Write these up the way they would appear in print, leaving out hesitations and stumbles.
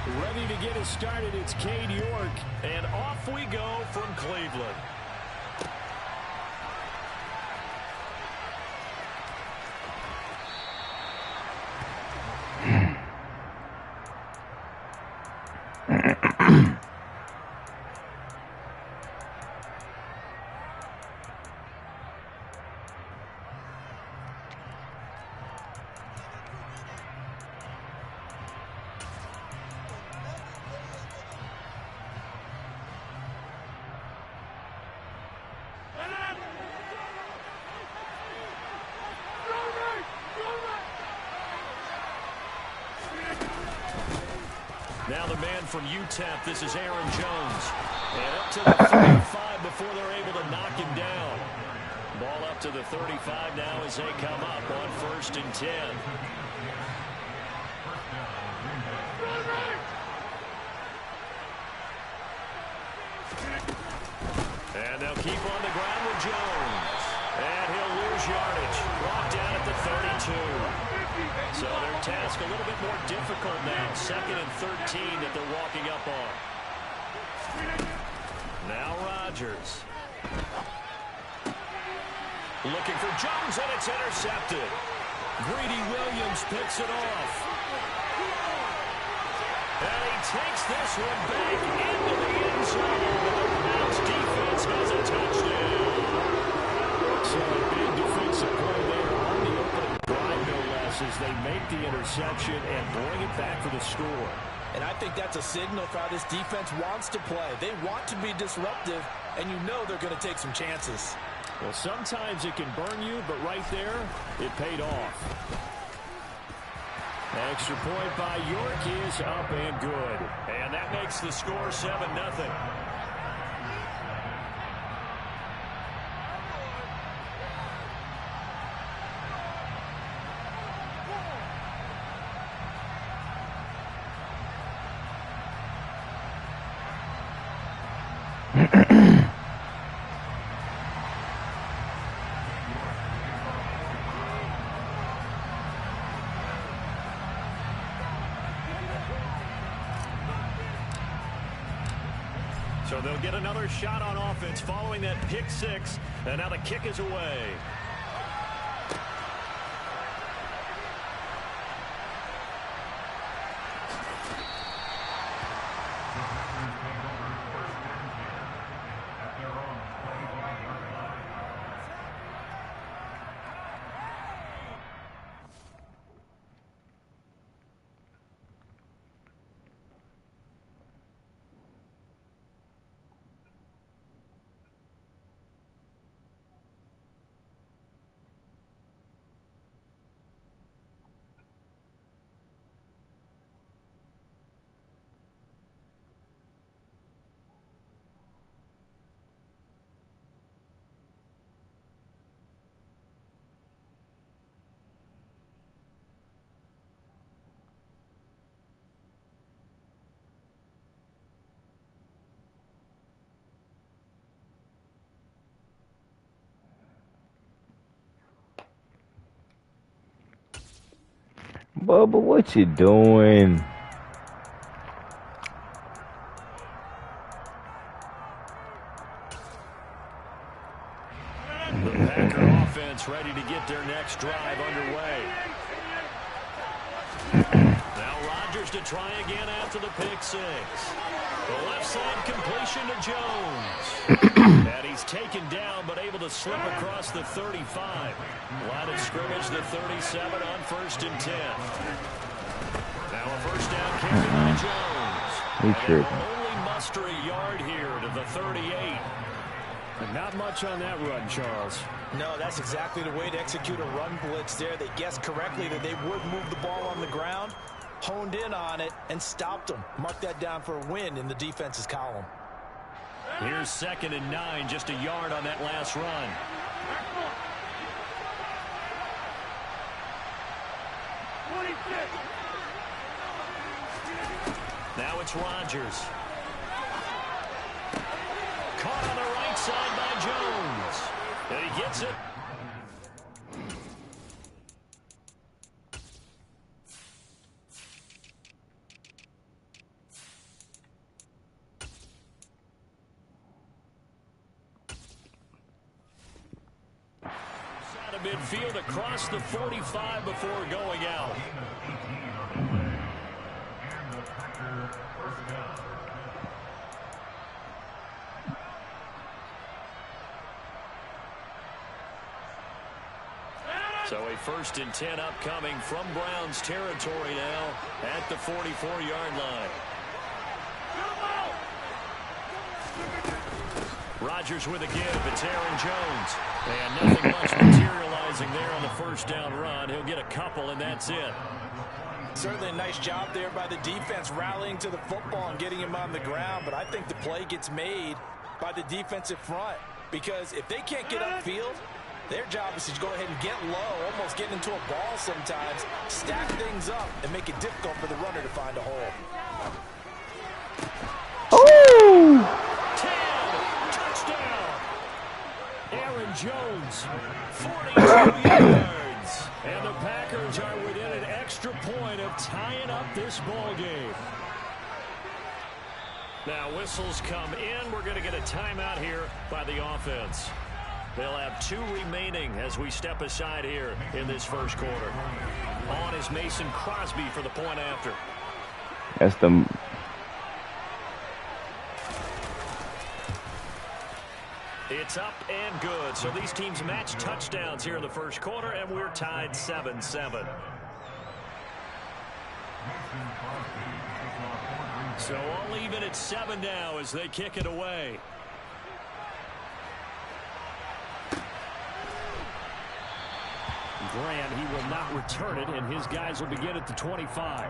Ready to get us started, it's Cade York. And off we go from Cleveland. Now the man from UTEP, this is Aaron Jones. And up to the 35 before they're able to knock him down. Ball up to the 35 now as they come up on 1st and 10. And they'll keep on the ground with Jones. And he'll lose yardage. Brought down at the 32. So their task a little bit more difficult now. 2nd and 13 that they're walking up on. Now Rodgers. Looking for Jones, and it's intercepted. Greedy Williams picks it off. And he takes this one back into the end zone. The Browns defense has a touchdown. So a big defensive play there on the opening drive, no less, as they make the interception and bring it back for the score. And I think that's a signal for how this defense wants to play. They want to be disruptive, and you know they're going to take some chances. Well, sometimes it can burn you, but right there, it paid off. Extra point by York is up and good. And that makes the score 7-0. So they'll get another shot on offense following that pick six. And now the kick is away. Bubba, what you doing? The Packer offense ready to get their next drive underway. Now Rodgers to try again after the pick six. The left side completion to Jones. And he's taken down but able to slip across the 35. Line of scrimmage the 37 on 1st and 10. Now a first down carry by Jones. He's tripping. Only muster a yard here to the 38. And not much on that run, Charles. No, that's exactly the way to execute a run blitz there. They guessed correctly that they would move the ball on the ground, honed in on it, and stopped them. Mark that down for a win in the defense's column. Here's 2nd and 9, just a yard on that last run. Now it's Rodgers. Caught on the right side by Jones. And he gets it. midfield across the 45 before going out. So a 1st and 10 upcoming from Browns territory now at the 44-yard line. Rodgers with a give. It's Aaron Jones. And nothing much materializing there on the 1st down run. He'll get a couple, and that's it. Certainly a nice job there by the defense rallying to the football and getting him on the ground. But I think the play gets made by the defensive front. Because if they can't get upfield, their job is to go ahead and get low, almost get into a ball sometimes, stack things up, and make it difficult for the runner to find a hole. Oh! 10, touchdown! Aaron Jones, 42 yards. And the Packers are within an extra point of tying up this ball game. Now whistles come in. We're going to get a timeout here by the offense. They'll have 2 remaining as we step aside here in this 1st quarter. On is Mason Crosby for the point after. That's the... It's up and good. So these teams match touchdowns here in the 1st quarter, and we're tied 7-7. So all even at 7 now as they kick it away. Grant, he will not return it, and his guys will begin at the 25.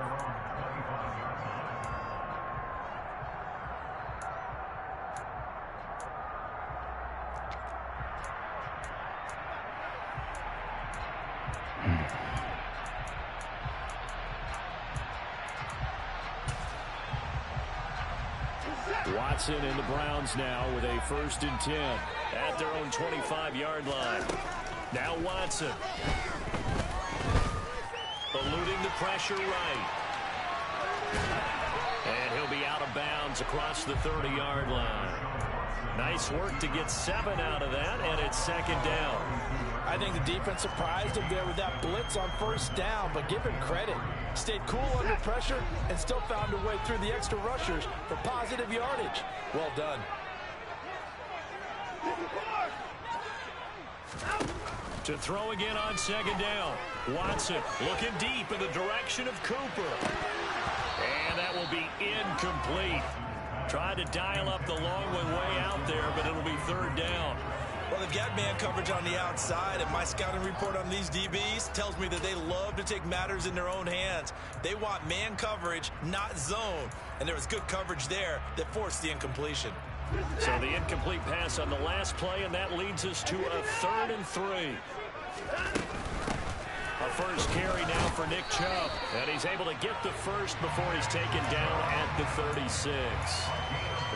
Watson and the Browns now with a 1st and 10 at their own 25-yard line. Now Watson. Eluding the pressure right. And he'll be out of bounds across the 30-yard line. Nice work to get 7 out of that, and it's 2nd down. I think the defense surprised him there with that blitz on 1st down, but give him credit. Stayed cool under pressure and still found a way through the extra rushers for positive yardage. Well done. To throw again on 2nd down. Watson looking deep in the direction of Cooper. And that will be incomplete. Tried to dial up the long one way out there, but it'll be 3rd down. Well, they've got man coverage on the outside, and my scouting report on these DBs tells me that they love to take matters in their own hands. They want man coverage, not zone. And there was good coverage there that forced the incompletion. So the incomplete pass on the last play, and that leads us to a 3rd and 3. A 1st carry now for Nick Chubb, and he's able to get the 1st before he's taken down at the 36.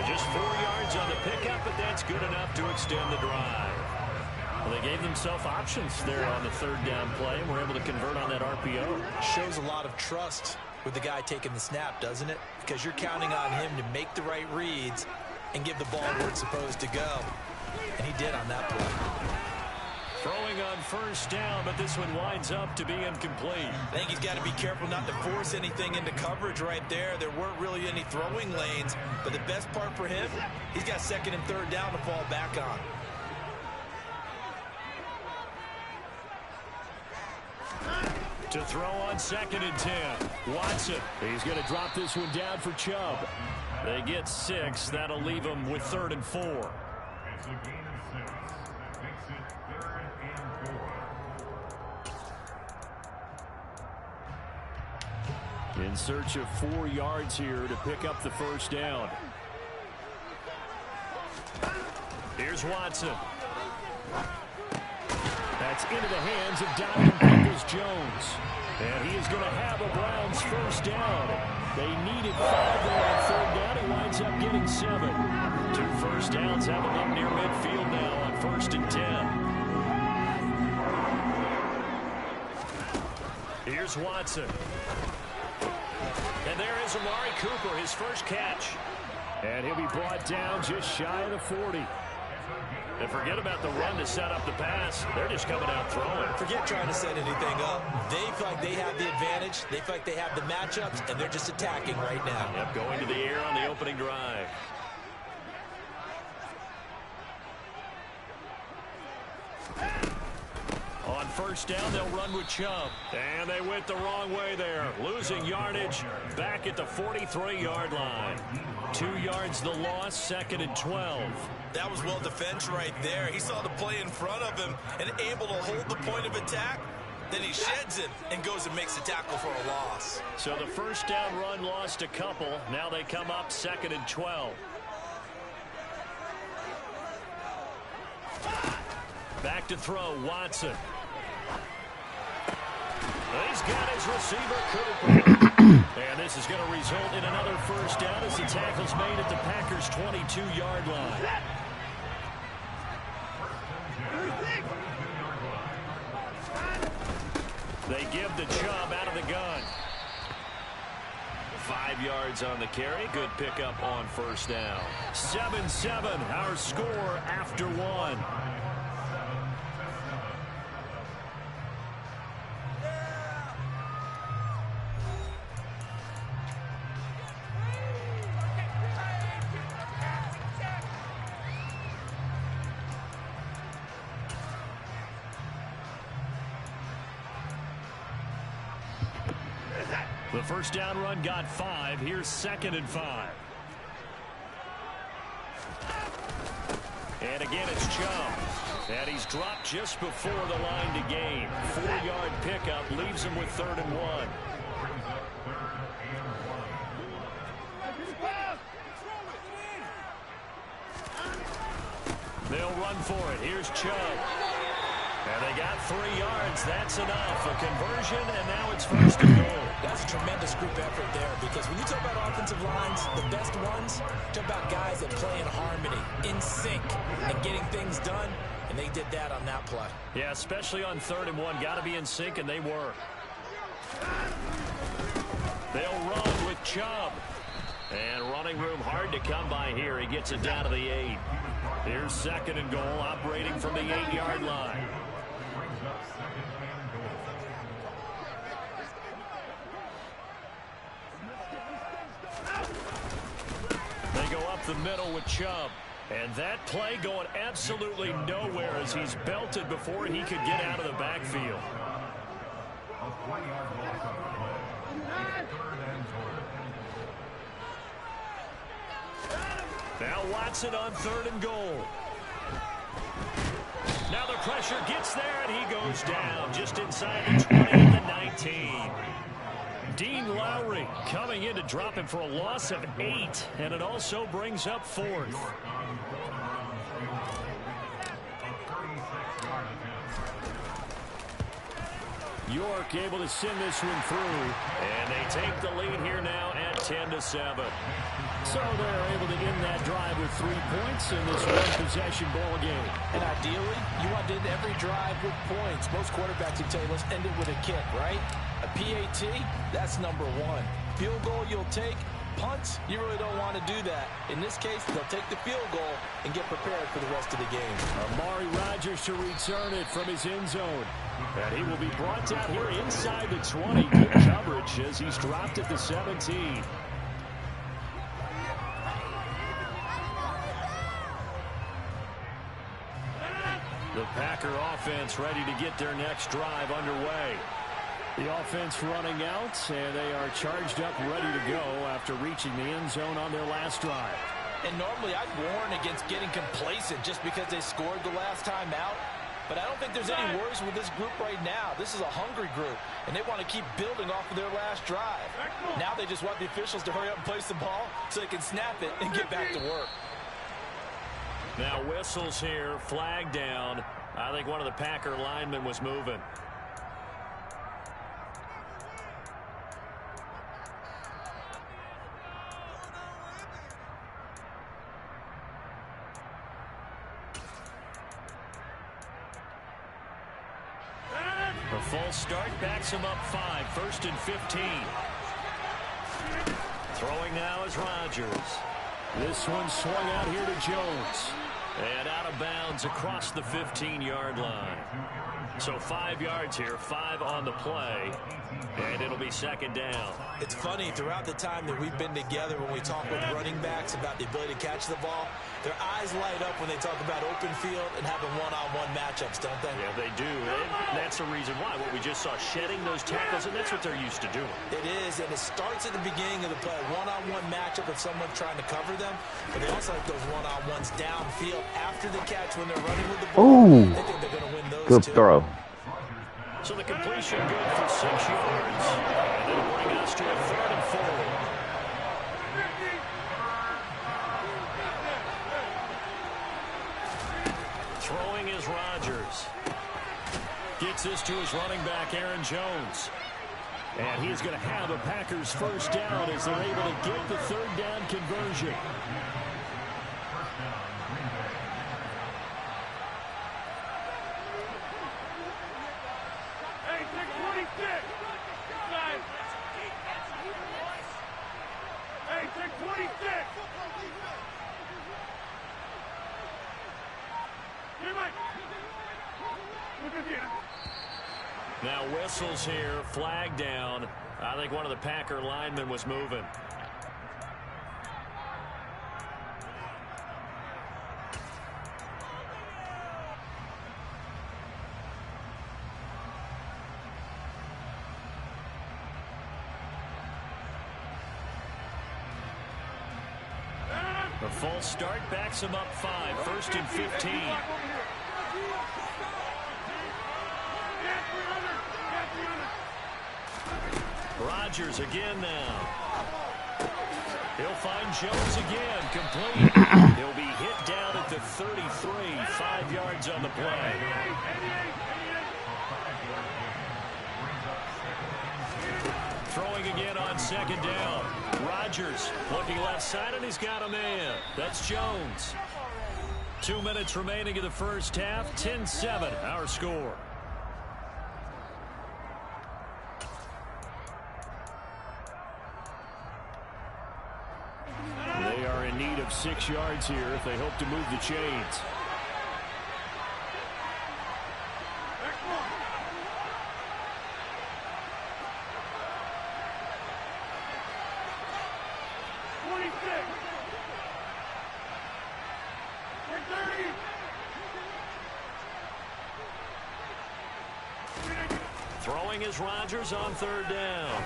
Just 4 yards on the pickup, but that's good enough to extend the drive. Well, they gave themselves options there on the 3rd down play, and were able to convert on that RPO. Shows a lot of trust with the guy taking the snap, doesn't it? Because you're counting on him to make the right reads and give the ball where it's supposed to go. And he did on that play. Throwing on 1st down, but this one winds up to be incomplete. I think he's got to be careful not to force anything into coverage right there. There weren't really any throwing lanes, but the best part for him, he's got 2nd and 3rd down to fall back on. To throw on 2nd and 10. Watson. He's going to drop this one down for Chubb. They get 6. That'll leave them with 3rd and 4. In search of 4 yards here to pick up the 1st down. Here's Watson. That's into the hands of Donovan Peoples-Jones. And he is going to have a Browns 1st down. They needed 5 there on 3rd down. He winds up getting 7. 2 1st downs have him up near midfield now on 1st and 10. Here's Watson. And there is Amari Cooper, his 1st catch. And he'll be brought down just shy of the 40. And forget about the run to set up the pass. They're just coming out throwing. Forget trying to set anything up. They feel like they have the advantage. They feel like they have the matchups, and they're just attacking right now. Yep, going to the air on the opening drive. On first down, they'll run with Chubb. And they went the wrong way there. Losing yardage back at the 43-yard line. 2 yards the loss, 2nd and 12. That was well defense right there. He saw the play in front of him and able to hold the point of attack. Then he sheds him and goes and makes a tackle for a loss. So the first down run lost a couple. Now they come up 2nd and 12. Back to throw, Watson. He's got his receiver, Cooper. And this is going to result in another first down as the tackle's made at the Packers' 22-yard line. They give the Chubb out of the gun. 5 yards on the carry. Good pickup on first down. 7-7, our score after 1. The first down run got 5. Here's 2nd and 5. And again, it's Chubb. And he's dropped just before the line to gain. 4-yard pickup leaves him with 3rd and 1. They'll run for it. Here's Chubb. And they got 3 yards. That's enough. A conversion, and now it's 1st and goal. That's a tremendous group effort there, because when you talk about offensive lines, the best ones, talk about guys that play in harmony, in sync, and getting things done, and they did that on that play. Yeah, especially on 3rd and 1. Got to be in sync, and they were. They'll run with Chubb. And running room hard to come by here. He gets it down to the 8. Here's 2nd and goal, operating from the 8-yard line. They go up the middle with Chubb. And that play going absolutely nowhere as he's belted before he could get out of the backfield. Now Watson on 3rd and goal. Now the pressure gets there, and he goes down just inside the 20 and the 19. Dean Lowry coming in to drop him for a loss of 8, and it also brings up 4th. York able to send this one through, and they take the lead here now at 10-7. So they're able to end that drive with 3 points in this one-possession ball game. And ideally, you want to end every drive with points. Most quarterbacks would tell you, let's end it with a kick, right? A PAT, that's number 1. Field goal you'll take. Punts, you really don't want to do that. In this case, they'll take the field goal and get prepared for the rest of the game. Amari Rodgers to return it from his end zone. And he will be brought down here inside the 20. Good coverage as he's dropped at the 17. The Packer offense ready to get their next drive underway. The offense running out, and they are charged up, ready to go after reaching the end zone on their last drive. And normally I'd warn against getting complacent just because they scored the last time out. But I don't think there's any worries with this group right now. This is a hungry group, and they want to keep building off of their last drive. Now they just want the officials to hurry up and place the ball so they can snap it and get back to work. Now whistles here, flag down. I think one of the Packer linemen was moving. A false start backs him up 5, 1st and 15. Throwing now is Rodgers. This one swung out here to Jones. And out of bounds across the 15-yard line. So 5 yards here, 5 on the play, and it'll be second down. It's funny, throughout the time that we've been together, when we talk with running backs about the ability to catch the ball, their eyes light up when they talk about open field and having one-on-one matchups, don't they? Yeah, they do, and that's the reason why. What we just saw, shedding those tackles, and that's what they're used to doing. It is, and it starts at the beginning of the play, one-on-one matchup if someone's trying to cover them, but they also like those one-on-ones downfield after the catch when they're running with the ball. Ooh. They think they're going to win those Good too. throw. So the completion good for 6 yards. And it'll bring us to a 3rd and 4. Throwing is Rodgers. Gets this to his running back, Aaron Jones. And he's going to have a Packers first down as they're able to get the 3rd down conversion. Now whistles here, flag down. I think one of the Packer linemen was moving. The full start backs him up 5, 1st and 15. Rodgers again now. He'll find Jones again, complete. He'll be hit down at the 33, 5 yards on the play. Throwing again on 2nd down. Rodgers looking left side, and he's got a man. That's Jones. 2 minutes remaining in the first half. 10-7, our score. They are in need of 6 yards here if they hope to move the chains. Throwing is Rodgers on 3rd down.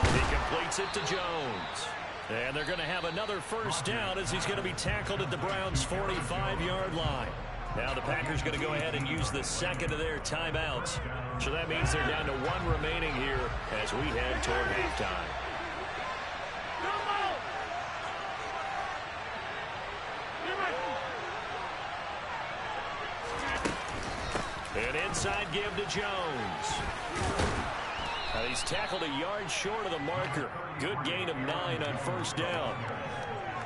He completes it to Jones. And they're going to have another first down as he's going to be tackled at the Browns' 45-yard line. Now the Packers going to go ahead and use the second of their timeouts. So that means they're down to 1 remaining here as we head toward halftime. An inside give to Jones. And he's tackled a yard short of the marker. Good gain of 9 on 1st down.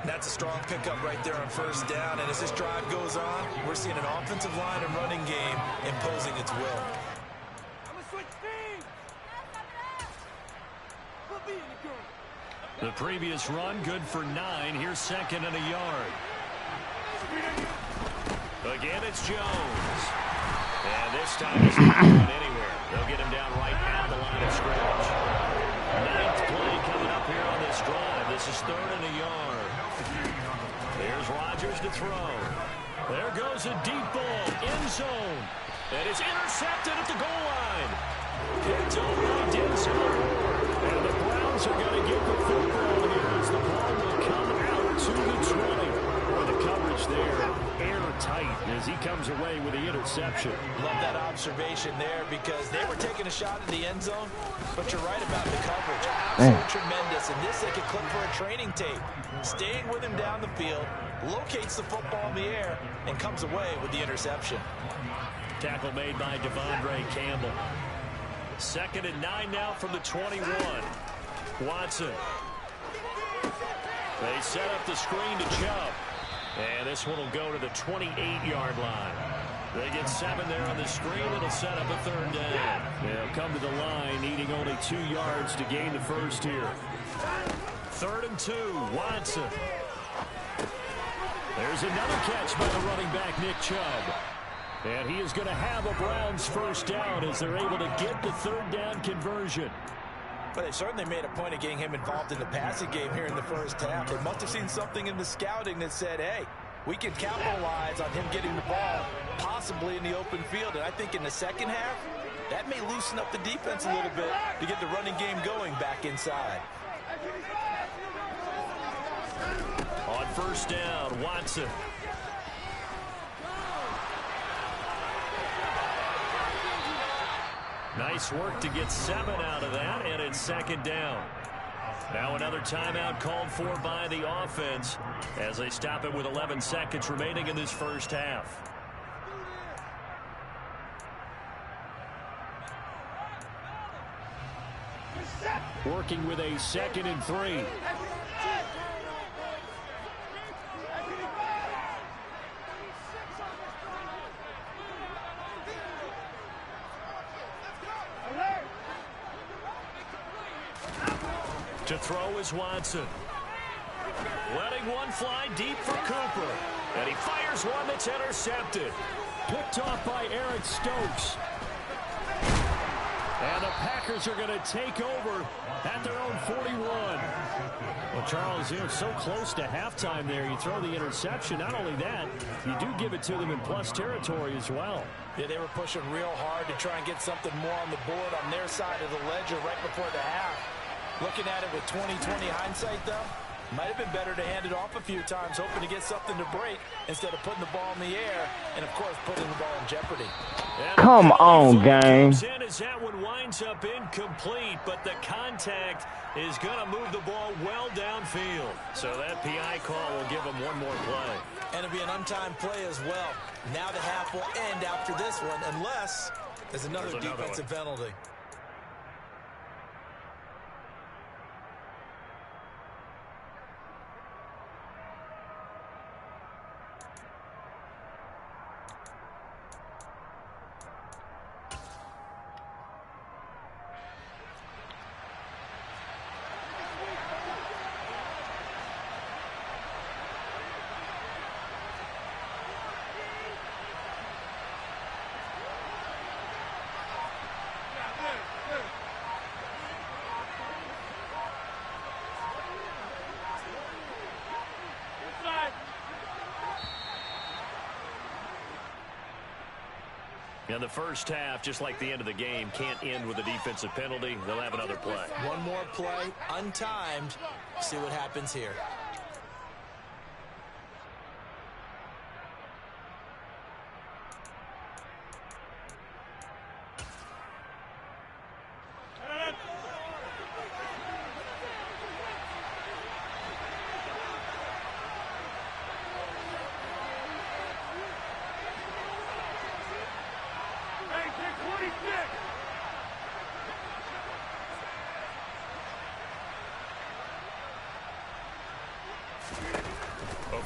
That's a strong pickup right there on 1st down. And as this drive goes on, we're seeing an offensive line and running game imposing its will. The previous run good for 9. Here's 2nd and a yard. Again, it's Jones. And this time he's not going anywhere. They'll get him down right at the line of scrimmage. 9th play coming up here on this drive. This is 3rd and a yard. There's Rodgers to throw. There goes a deep ball, end zone. And it's intercepted at the goal line. It's over Denzel. And the Browns are going to get the football here as the ball will come out to the 20. Or the coverage there, airtight as he comes away with the interception. Love that observation there because they were taking a shot at the end zone, but you're right about the coverage. Absolutely tremendous. And this they could clip for a training tape. Staying with him down the field, locates the football in the air, and comes away with the interception. Tackle made by Devondre Campbell. 2nd and 9 now from the 21. Watson. They set up the screen to Chubb. And this one will go to the 28-yard line. They get 7 there on the screen. It'll set up a 3rd down. They'll come to the line needing only 2 yards to gain the first here. 3rd and 2. Watson. There's another catch by the running back, Nick Chubb. And he is going to have a Browns first down as they're able to get the third down conversion. But they certainly made a point of getting him involved in the passing game here in the first half. They must have seen something in the scouting that said, hey, we can capitalize on him getting the ball, possibly in the open field. And I think in the second half, that may loosen up the defense a little bit to get the running game going back inside. On first down, Watson. Nice work to get 7 out of that, and it's second down. Now another timeout called for by the offense as they stop it with 11 seconds remaining in this first half. Working with a 2nd and 3. To throw is Watson. Letting one fly deep for Cooper. And he fires one that's intercepted. Picked off by Eric Stokes. And the Packers are going to take over at their own 41. Well, Charles, you're so close to halftime there. You throw the interception. Not only that, you do give it to them in plus territory as well. Yeah, they were pushing real hard to try and get something more on the board on their side of the ledger right before the half. Looking at it with 20/20 hindsight, though, might have been better to hand it off a few times, hoping to get something to break instead of putting the ball in the air and, of course, putting the ball in jeopardy. Come on, gang. As that one winds up incomplete, but the contact is going to move the ball well downfield. So that PI call will give them one more play. And it'll be an untimed play as well. Now the half will end after this one, unless there's another defensive penalty. And the first half, just like the end of the game, can't end with a defensive penalty. They'll have another play. One more play, untimed. See what happens here.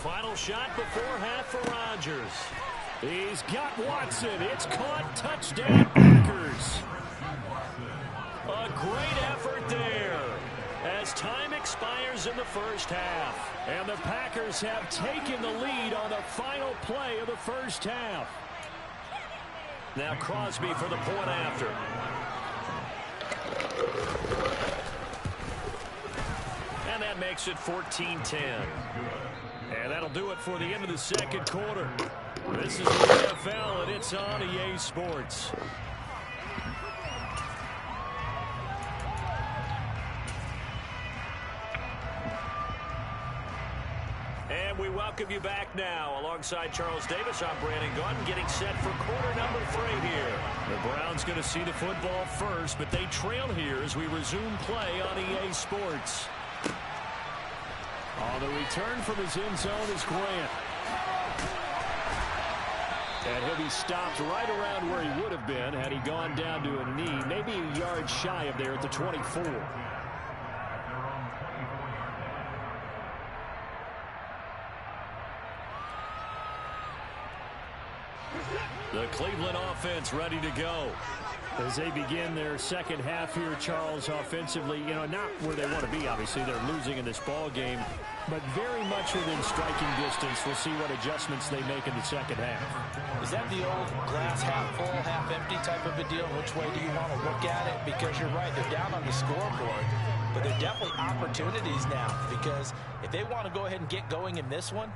Final shot before half for Rodgers. He's got Watson. It's caught. Touchdown, Packers. A great effort there as time expires in the first half. And the Packers have taken the lead on the final play of the first half. Now Crosby for the point after. And that makes it 14-10. And that'll do it for the end of the second quarter. This is the NFL, and it's on EA Sports. And we welcome you back now. Alongside Charles Davis, I'm Brandon Gaudin, getting set for quarter number 3 here. The Browns going to see the football first, but they trail here as we resume play on EA Sports. On the return from his end zone is Grant. And he'll be stopped right around where he would have been had he gone down to a knee, maybe a yard shy of there at the 24. The Cleveland offense ready to go. As they begin their second half here, Charles, offensively, not where they want to be. Obviously, they're losing in this ball game, but very much within striking distance. We'll see what adjustments they make in the second half. Is that the old glass half full, half empty type of a deal? Which way do you want to look at it? Because you're right, they're down on the scoreboard, but they're definitely opportunities now, because if they want to go ahead and get going in this one,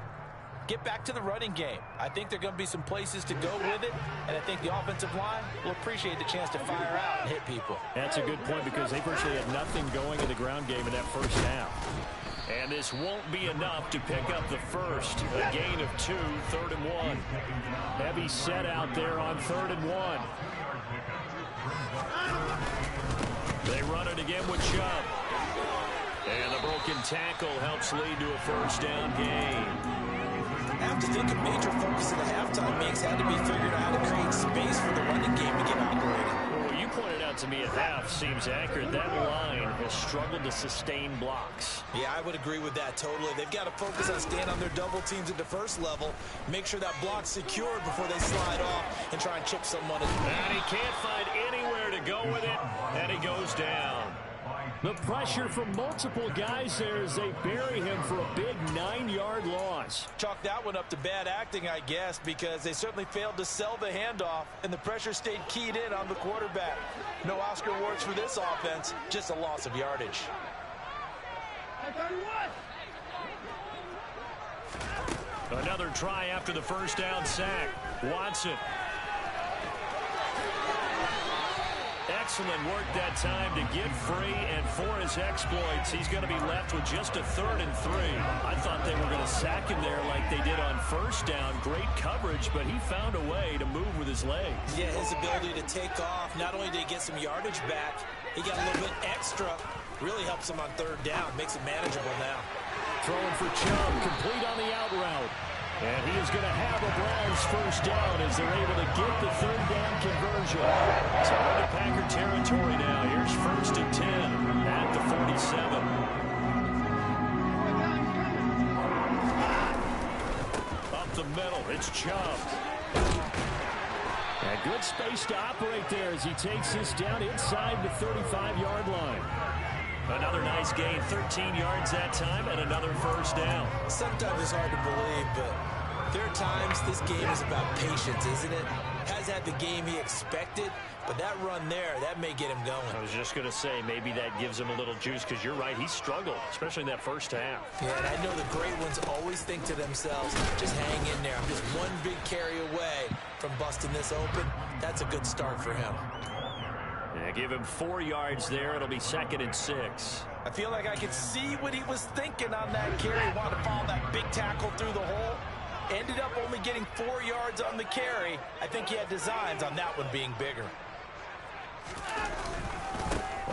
get back to the running game. I think there are going to be some places to go with it, and I think the offensive line will appreciate the chance to fire out and hit people. That's a good point, because they virtually had nothing going in the ground game in that first half. And this won't be enough to pick up the first. A gain of 2, 3rd and 1. Heavy set out there on 3rd and 1. They run it again with Chubb. And the broken tackle helps lead to a first down gain. I have to think a major focus in the halftime mix had to be figuring out how to create space for the running game to get operating. Well, you pointed out to me at half seems accurate. That line has struggled to sustain blocks. Yeah, I would agree with that totally. They've got to focus on staying on their double teams at the first level, make sure that block's secured before they slide off and try and chip someone. And he can't find anywhere to go with it, and he goes down. The pressure from multiple guys there as they bury him for a big 9-yard loss. Chalk that one up to bad acting, I guess, because they certainly failed to sell the handoff, and the pressure stayed keyed in on the quarterback. No Oscar awards for this offense, just a loss of yardage. Another try after the first down sack. Watson. Excellent work that time to get free, and for his exploits, he's going to be left with just a 3rd and 3. I thought they were going to sack him there like they did on first down. Great coverage, but he found a way to move with his legs. Yeah, his ability to take off, not only did he get some yardage back, he got a little bit extra. Really helps him on 3rd down, makes it manageable now. Throwing for Chubb, complete on the out route. And he is going to have a Browns first down as they're able to get the 3rd down conversion. So into Packer territory now. Here's 1st and 10 at the 47. Up the middle, it's Chubb. And good space to operate there as he takes this down inside the 35-yard line. Another nice gain, 13 yards that time, and another first down. Sometimes it's hard to believe, but there are times this game is about patience, isn't it? Hasn't had the game he expected, but that run there, that may get him going. I was just going to say, maybe that gives him a little juice, because you're right, he struggled, especially in that first half. Yeah, and I know the great ones always think to themselves, just hang in there. I'm just one big carry away from busting this open. That's a good start for him. Yeah, give him 4 yards there. It'll be 2nd and 6. I feel like I could see what he was thinking on that carry. He wanted to follow that big tackle through the hole. Ended up only getting 4 yards on the carry. I think he had designs on that one being bigger.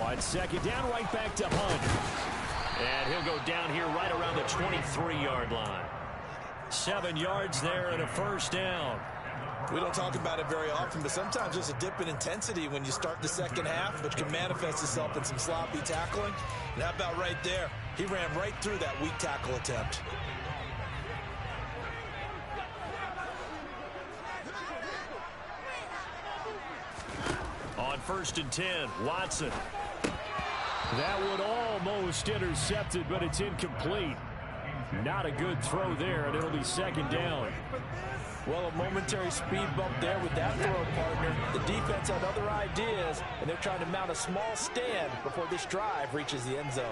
On 2nd down, right back to Hunt. And he'll go down here right around the 23-yard line. 7 yards there and a first down. We don't talk about it very often, but sometimes there's a dip in intensity when you start the second half, which can manifest itself in some sloppy tackling. And how about right there? He ran right through that weak tackle attempt. On 1st and 10, Watson. That would almost intercepted, but it's incomplete. Not a good throw there, and it'll be 2nd down. Well, a momentary speed bump there with that throw partner. The defense had other ideas, and they're trying to mount a small stand before this drive reaches the end zone.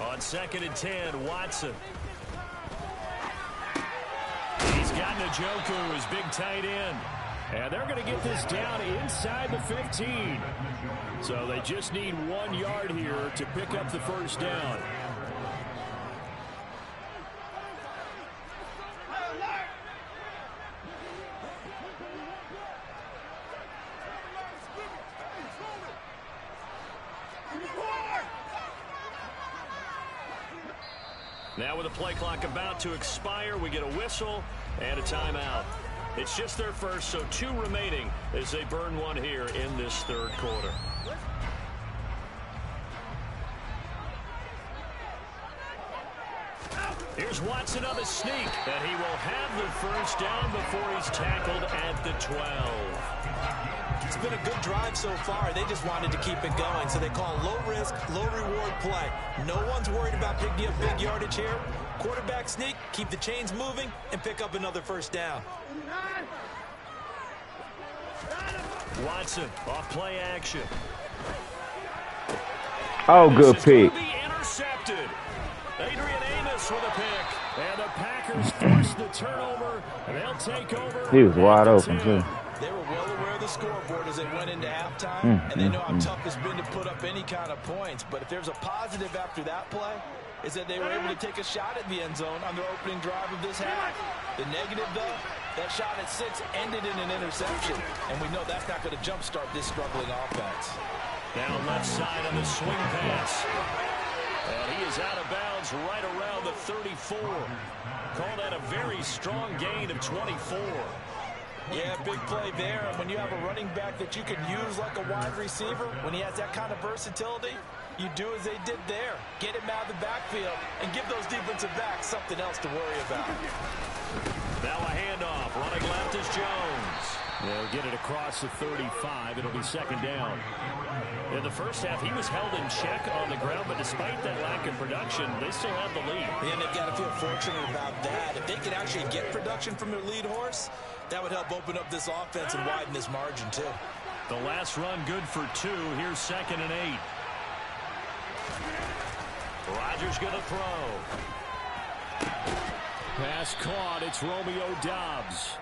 On 2nd and 10, Watson. He's got Njoku, his big tight end. And they're going to get this down inside the 15. So they just need 1 yard here to pick up the first down. Now with the play clock about to expire, we get a whistle and a timeout. It's just their first, so 2 remaining as they burn one here in this 3rd quarter. Here's Watson on the sneak, and he will have the first down before he's tackled at the 12. It's been a good drive so far. They just wanted to keep it going, so they call low-risk, low-reward play. No one's worried about picking up big yardage here. Quarterback sneak, keep the chains moving, and pick up another first down. Watson off play action. Oh, good pick. Intercepted. Adrian Amos with a pick. And the Packers force the turnover, and they'll take over. He was wide open, too. They were well aware of the scoreboard as they went into halftime, and they know how tough it's been to put up any kind of points. But if there's a positive after that play, is that they were able to take a shot at the end zone on their opening drive of this half. The negative, though, that shot at 6 ended in an interception, and we know that's not going to jumpstart this struggling offense. Down left side on the swing pass. And he is out of bounds right around the 34. Call that a very strong gain of 24. Yeah, big play there. And when you have a running back that you can use like a wide receiver, when he has that kind of versatility, you do as they did there. Get him out of the backfield and give those defensive backs something else to worry about. Now a handoff. Running left is Jones. They'll get it across the 35. It'll be second down. In the first half, he was held in check on the ground, but despite that lack of production, they still have the lead. And they've got to feel fortunate about that. If they could actually get production from their lead horse, that would help open up this offense and widen this margin, too. The last run good for 2. Here's 2nd and 8. Rodgers going to throw. Pass caught. It's Romeo Doubs.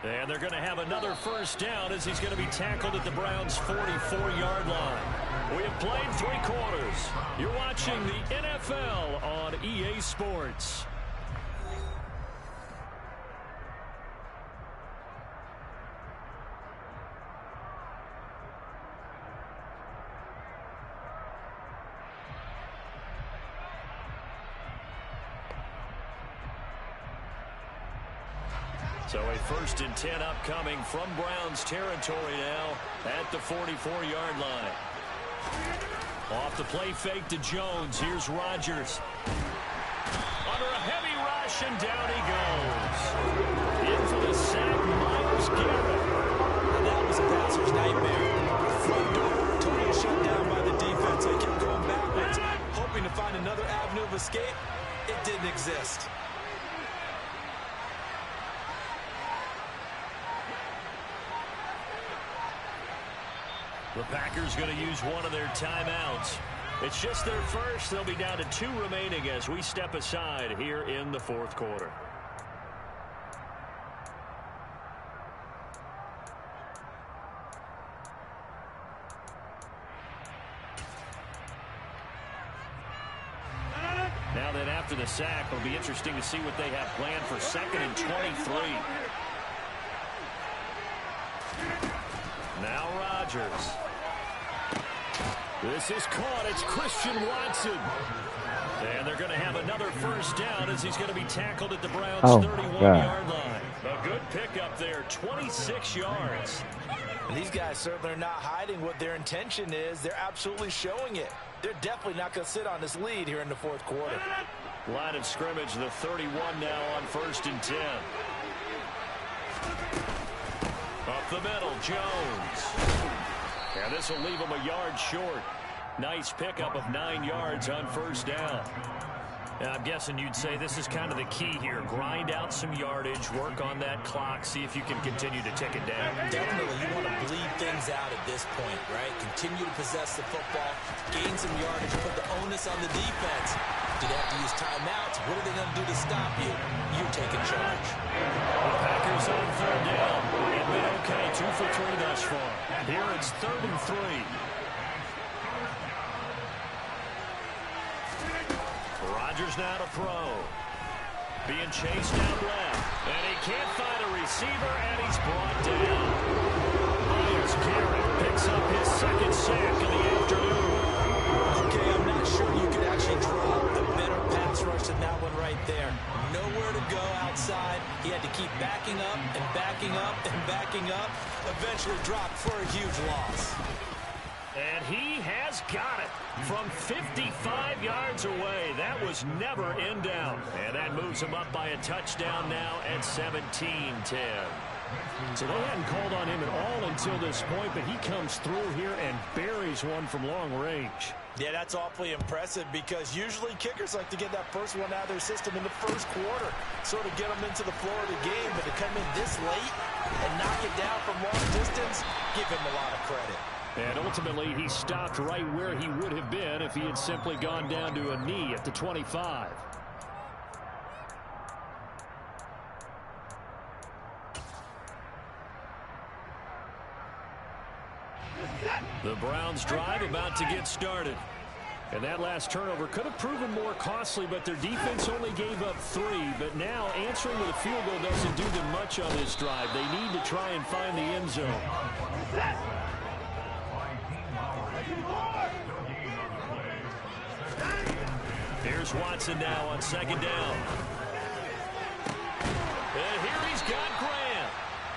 And they're going to have another first down as he's going to be tackled at the Browns' 44-yard line. We have played 3 quarters. You're watching the NFL on EA Sports. So a 1st and 10 upcoming from Browns territory now at the 44-yard line. Off the play fake to Jones. Here's Rodgers. Under a heavy rush, and down he goes. In for the sack, Myles Garrett. And that was a passer's nightmare. Front door totally shut down by the defense. They kept going backwards, hoping to find another avenue of escape. It didn't exist. The Packers going to use one of their timeouts. It's just their first. They'll be down to 2 remaining as we step aside here in the 4th quarter. Now then, after the sack, it'll be interesting to see what they have planned for 2nd and 23. Now Rodgers. This is caught. It's Christian Watson. And they're going to have another first down as he's going to be tackled at the Browns' 31-yard line. A good pickup there, 26 yards. And these guys certainly are not hiding what their intention is. They're absolutely showing it. They're definitely not going to sit on this lead here in the 4th quarter. Line of scrimmage, the 31 now on 1st and 10. Up the middle, Jones. And this will leave him a yard short. Nice pickup of 9 yards on 1st down. And I'm guessing you'd say this is kind of the key here. Grind out some yardage, work on that clock, see if you can continue to tick it down. Definitely, you want to bleed things out at this point, right? Continue to possess the football, gain some yardage, put the onus on the defense. Do they have to use timeouts? What are they going to do to stop you? You're taking charge. The Packers on 3rd down. They've been okay, 2 for 3 thus far. Here it's 3rd and 3. Rodgers now to throw. Being chased down left. And he can't find a receiver, and he's brought down. Myles Garrett picks up his 2nd sack of the afternoon. Okay, I'm not sure you could actually draw the better pass rush than that one right there. Nowhere to go outside. He had to keep backing up and backing up and backing up. Eventually dropped for a huge loss. And he has got it from 55 yards away. That was never in down. And that moves him up by a touchdown now at 17-10. So they hadn't called on him at all until this point, but he comes through here and buries one from long range. Yeah, that's awfully impressive because usually kickers like to get that first one out of their system in the first quarter, sort of get them into the flow of the game, but to come in this late and knock it down from long distance, give him a lot of credit. And ultimately, he stopped right where he would have been if he had simply gone down to a knee at the 25. The Browns drive about to get started. And that last turnover could have proven more costly, but their defense only gave up 3. But now answering with a field goal doesn't do them much on this drive. They need to try and find the end zone. Here's Watson now on second down. And here he's got Graham.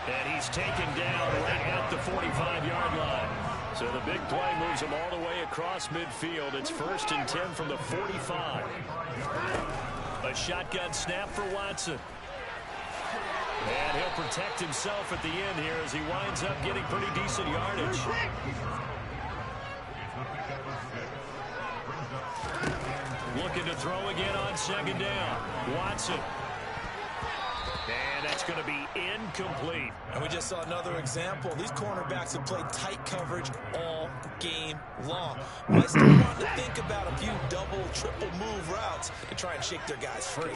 And he's taken down right at the 45-yard line. So the big play moves him all the way across midfield. It's 1st and 10 from the 45. A shotgun snap for Watson. And he'll protect himself at the end here as he winds up getting pretty decent yardage. Looking to throw again on second down. Watson. And that's going to be incomplete. And we just saw another example. These cornerbacks have played tight coverage all game long. But I still want to think about a few double, triple move routes to try and shake their guys free.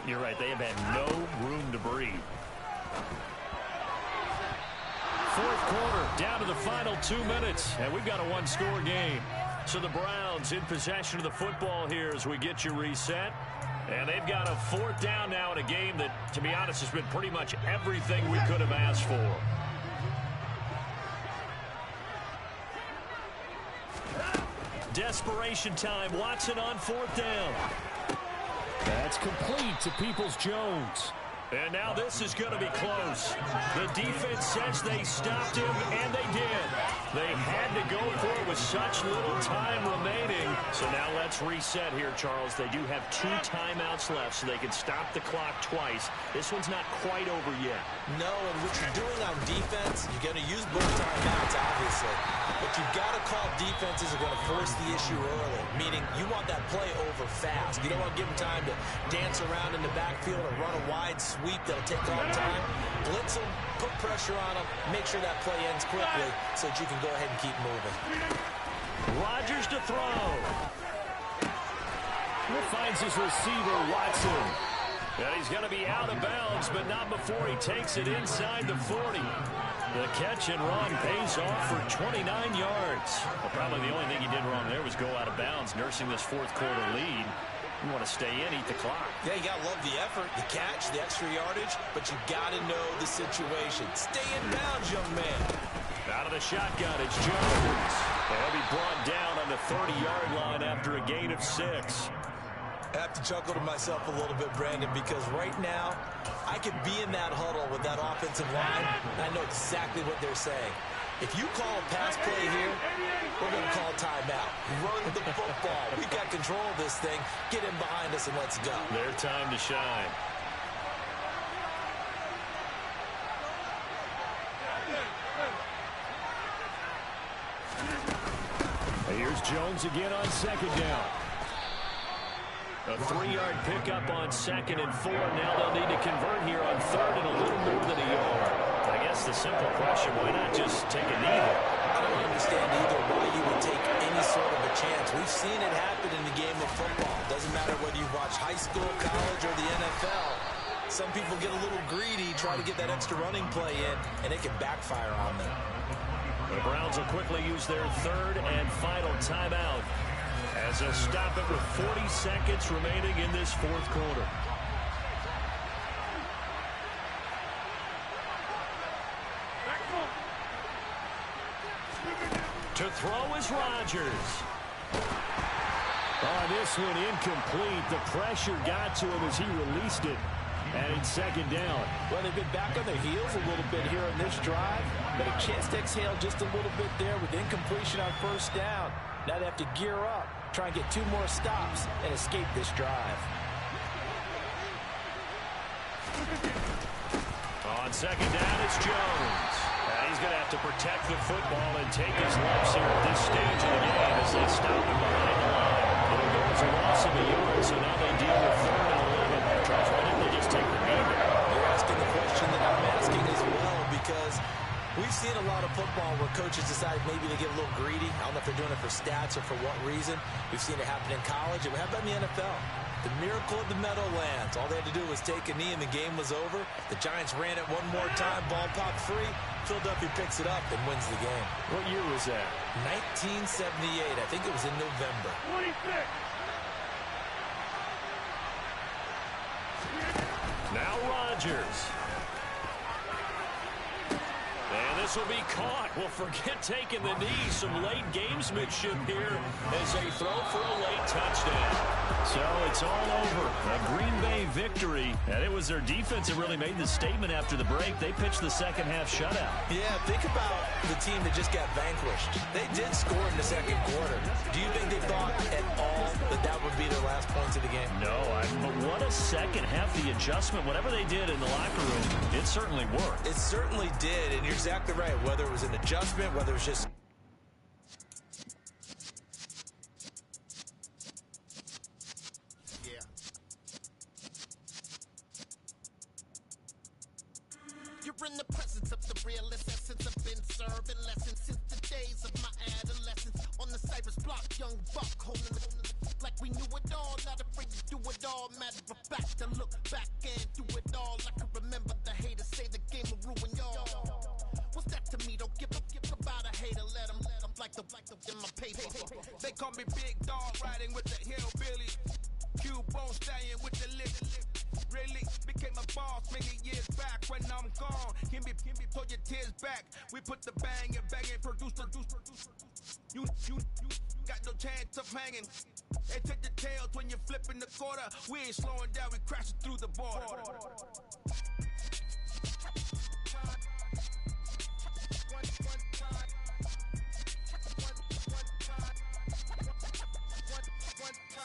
You're right, they have had no room to breathe. Fourth quarter, down to the final 2 minutes, and we've got a one-score game. So the Browns in possession of the football here as we get you reset. And they've got a 4th down now in a game that, to be honest, has been pretty much everything we could have asked for. Desperation time. Watson on 4th down. That's complete to Peoples-Jones. And now this is going to be close. The defense says they stopped him, and they did. They had to go for it with such little time remaining. So now let's reset here, Charles. They do have 2 timeouts left, so they can stop the clock twice. This one's not quite over yet. No, and what you're doing on defense, you're going to use both timeouts, obviously. But you've got to call defenses are going to force the issue early, meaning you want that play over fast. You don't want to give them time to dance around in the backfield or run a wide sweep that'll take all time. Blitz them, put pressure on them, make sure that play ends quickly so that you can go ahead and keep moving. Rodgers to throw. He finds his receiver, Watson. And he's going to be out of bounds, but not before he takes it inside the 40. The catch and run pays off for 29 yards. Well, probably the only thing he did wrong there was go out of bounds, nursing this 4th quarter lead. You want to stay in, eat the clock. Yeah, you got to love the effort, the catch, the extra yardage, but you got to know the situation. Stay in bounds, young man. Out of the shotgun, it's Jones. They'll be brought down on the 30-yard line after a gain of 6. I have to chuckle to myself a little bit, Brandon, because right now I could be in that huddle with that offensive line, and I know exactly what they're saying. If you call a pass play here, we're going to call a timeout. Run the football. We got control of this thing. Get him behind us and let's go. Their time to shine. Here's Jones again on second down. A 3-yard pickup on 2nd and 4. Now they'll need to convert here on 3rd and a little more than a yard. I guess the simple question, why not just take a knee there? I don't understand either why you would take any sort of a chance. We've seen it happen in the game of football. Doesn't matter whether you watch high school, college, or the NFL. Some people get a little greedy, try to get that extra running play in, and it can backfire on them. The Browns will quickly use their 3rd and final timeout as they'll stop it with 40 seconds remaining in this 4th quarter. To throw is Rodgers. Oh, this one incomplete. The pressure got to him as he released it. And it's 2nd down. Well, they've been back on their heels a little bit here in this drive. but a chance to exhale just a little bit there with incompletion on first down. Now they have to gear up, try and get 2 more stops, and escape this drive. On second down, it's Jones. And he's going to have to protect the football and take his lumps here at this stage of the game as they stop him behind the line. It'll go as a loss of a yard, so now they deal with 3rd and 11. Charles, why didn't they just take the knee there? You're asking the question that I'm asking as well, because we've seen a lot of football where coaches decide maybe they get a little greedy. I don't know if they're doing it for stats or for what reason. We've seen it happen in college, and we have it in the NFL. The miracle of the Meadowlands. All they had to do was take a knee, and the game was over. The Giants ran it one more time. Ball popped free. Philadelphia picks it up and wins the game. What year was that? 1978. I think it was in November. 26. Now Rodgers. And this will be caught. Well, forget taking the knee. Some late gamesmanship here as they throw for a late touchdown. So it's all over. A Green Bay victory. And it was their defense that really made the statement after the break. They pitched the second half shutout. Yeah, think about the team that just got vanquished. They did score in the second quarter. Do you think they thought at all that that would be their last points of the game? No, but what a second half. The adjustment, whatever they did in the locker room, it certainly worked. It certainly did, and you're exactly right. Whether it was an adjustment, whether it was just... You're in the presence of the realest essence. I've been serving lessons since the days of my adolescence. On the Cypress block, young buck holding the like we knew it all, not afraid to do it all. Matter of fact, to look back and do it all. I can remember the haters say the game will ruin y'all. What's that to me? Don't give about a hater. Let them like the in my paper. They call me Big Dog, riding with the hillbillies. Q-Bone stallion with the lip. Really became a boss many years back. When I'm gone, give me pull your tears back. We put the bang and bang and produce. You got no chance of hanging. They take the tails when you're flipping the quarter. We ain't slowing down, we crashing through the border.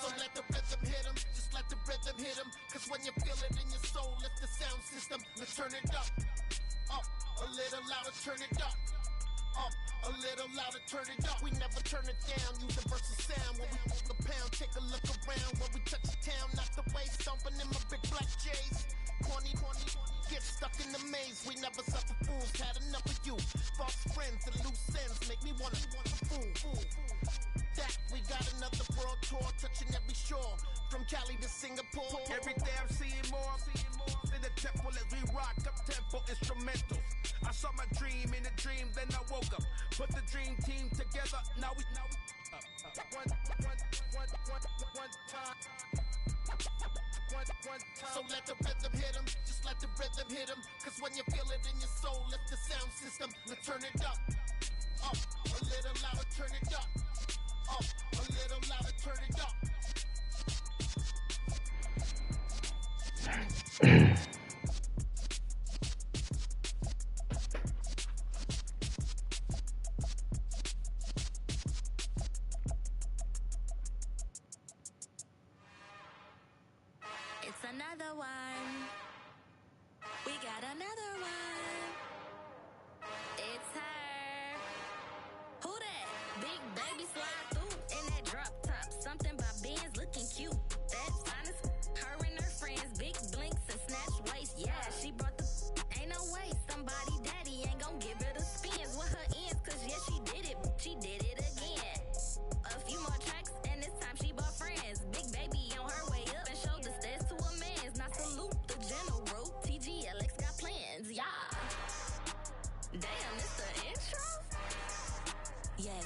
So let the rhythm hit 'em, just let the rhythm hit 'em. Cause when you feel it in your soul, lift the sound system. Let's turn it up, a little louder, turn it up, a little louder, turn it up. We never turn it down, universal sound. When we pull the pound, take a look around. When we touch the town, not the way, stomping in my big black J's. Corny, get stuck in the maze. We never suffer fools, had enough of you. False friends and loose ends make me wanna fool. That we got another world tour, touching every shore, from Cali to Singapore. Every day I'm seeing more in the temple as we rock up tempo instrumentals. I saw my dream in a dream, then I woke up. Put the dream team together, now we one time. So let the rhythm hit 'em, just let the rhythm hit 'em. Cause when you feel it in your soul, lift the sound system. Let's turn it up, a little louder, turn it up, a little louder, turn it up. It's another one. We got another one. It's her. Who that? Big baby slide through in that drop top. Something about Benz looking cute. That's honest. Her and her friends, big blinks and snatch waist. Yeah, she brought the. Ain't no way somebody daddy ain't gon' give her the spins with her ends. Cause yeah, she did it. She did it again. A few more tracks and this time she bought friends. Big baby on her way up and showed the stairs to a man's. Now salute the general. TGLX got plans, yeah. Damn, this the intro? Yes.